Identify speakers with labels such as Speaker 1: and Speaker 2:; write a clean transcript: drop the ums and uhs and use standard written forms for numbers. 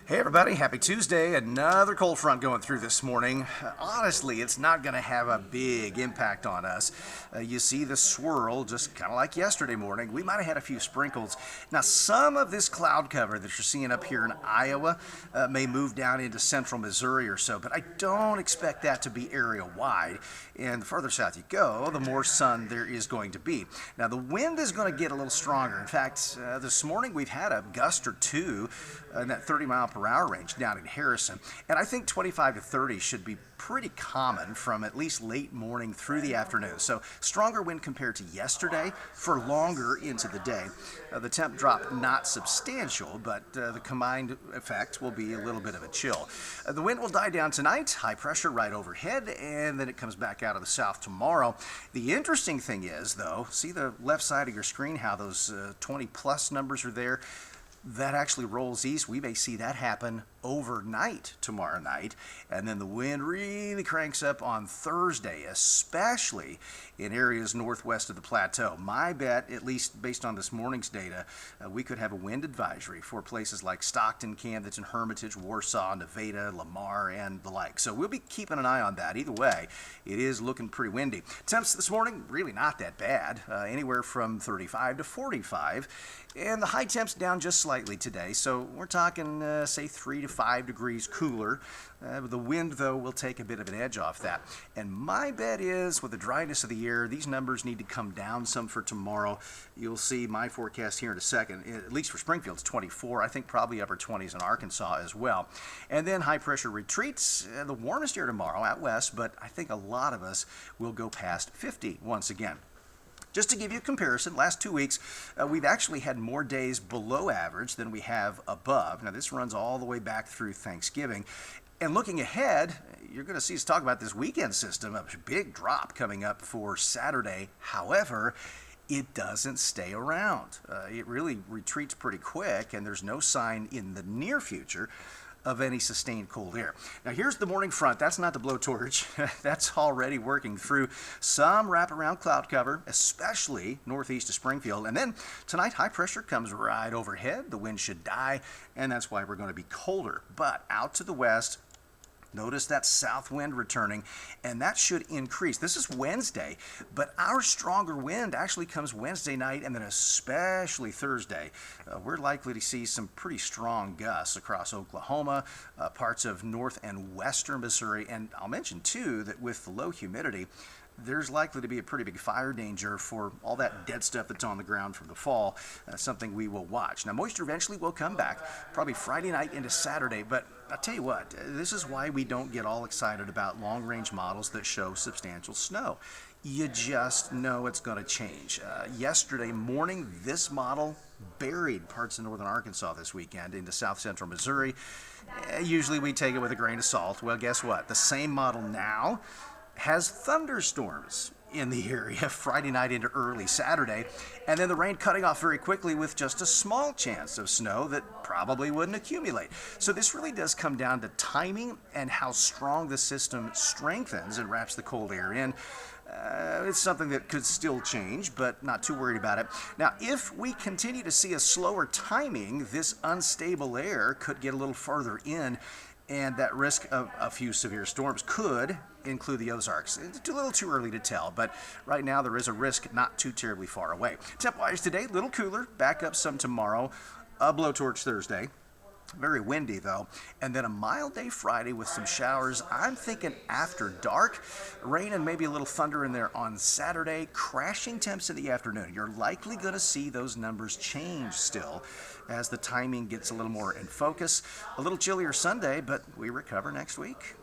Speaker 1: Hey everybody, happy Tuesday. Another cold front going through this morning. Honestly, it's not going to have a big impact on us. You see the swirl, just kind of like yesterday morning. We might have had a few sprinkles. Now, some of this cloud cover that you're seeing up here in Iowa may move down into central Missouri or so, but I don't expect that to be area wide. And the further south you go, the more sun there is going to be. Now, the wind is going to get a little stronger. In fact, this morning we've had a gust or two in that 30-mile-per-hour range down in Harrison. And I think 25 to 30 should be pretty common from at least late morning through the afternoon. So stronger wind compared to yesterday for longer into the day. The temp drop not substantial, but the combined effect will be a little bit of a chill. The wind will die down tonight, high pressure right overhead, and then it comes back out of the south tomorrow. The interesting thing is, though, see the left side of your screen, how those 20-plus numbers are there? That actually rolls east. We may see that happen overnight tomorrow night, and then the wind really cranks up on Thursday, especially in areas northwest of the plateau. My bet, at least based on this morning's data, we could have a wind advisory for places like Stockton, Camden, Hermitage, Warsaw, Nevada, Lamar, and the like. So we'll be keeping an eye on that. Either way, it is looking pretty windy. Temps this morning, really not that bad, anywhere from 35 to 45. And the high temps down just slightly today, so we're talking, say, 3 to 5 degrees cooler. The wind, though, will take a bit of an edge off that. And my bet is, with the dryness of the air, these numbers need to come down some for tomorrow. You'll see my forecast here in a second. At least for Springfield, it's 24. I think probably upper 20s in Arkansas as well. And then high pressure retreats. The warmest here tomorrow out west, but I think a lot of us will go past 50 once again. Just to give you a comparison, last 2 weeks, we've actually had more days below average than we have above. Now, this runs all the way back through Thanksgiving. And looking ahead, you're going to see us talk about this weekend system, a big drop coming up for Saturday. However, it doesn't stay around. It really retreats pretty quick, and there's no sign in the near future of any sustained cold air. Now here's the morning front. That's not the blowtorch. That's already working through some wraparound cloud cover, especially northeast of Springfield. And then tonight, high pressure comes right overhead. The wind should die, and that's why we're going to be colder. But out to the west, notice that south wind returning, and that should increase. This is Wednesday, but our stronger wind actually comes Wednesday night and then especially Thursday. We're likely to see some pretty strong gusts across Oklahoma, parts of north and western Missouri, and I'll mention too that with the low humidity, there's likely to be a pretty big fire danger for all that dead stuff that's on the ground from the fall, something we will watch. Now, moisture eventually will come back, probably Friday night into Saturday, but I'll tell you what, this is why we don't get all excited about long-range models that show substantial snow. You just know it's going to change. Yesterday morning, this model buried parts of northern Arkansas this weekend into south central Missouri. Usually we take it with a grain of salt. Well, guess what? The same model now has thunderstorms in the area Friday night into early Saturday, and then the rain cutting off very quickly with just a small chance of snow that probably wouldn't accumulate. So this really does come down to timing and how strong the system strengthens and wraps the cold air in. It's something that could still change, but not too worried about it. Now, if we continue to see a slower timing, this unstable air could get a little further in, and that risk of a few severe storms could include the Ozarks. It's a little too early to tell, but right now there is a risk not too terribly far away. Temp-wise today, a little cooler, back up some tomorrow, a blowtorch Thursday. Very windy though, and then a mild day Friday with some showers. I'm thinking after dark, rain and maybe a little thunder in there on Saturday. Crashing temps in the afternoon. You're likely going to see those numbers change still as the timing gets a little more in focus. A little chillier Sunday, but we recover next week.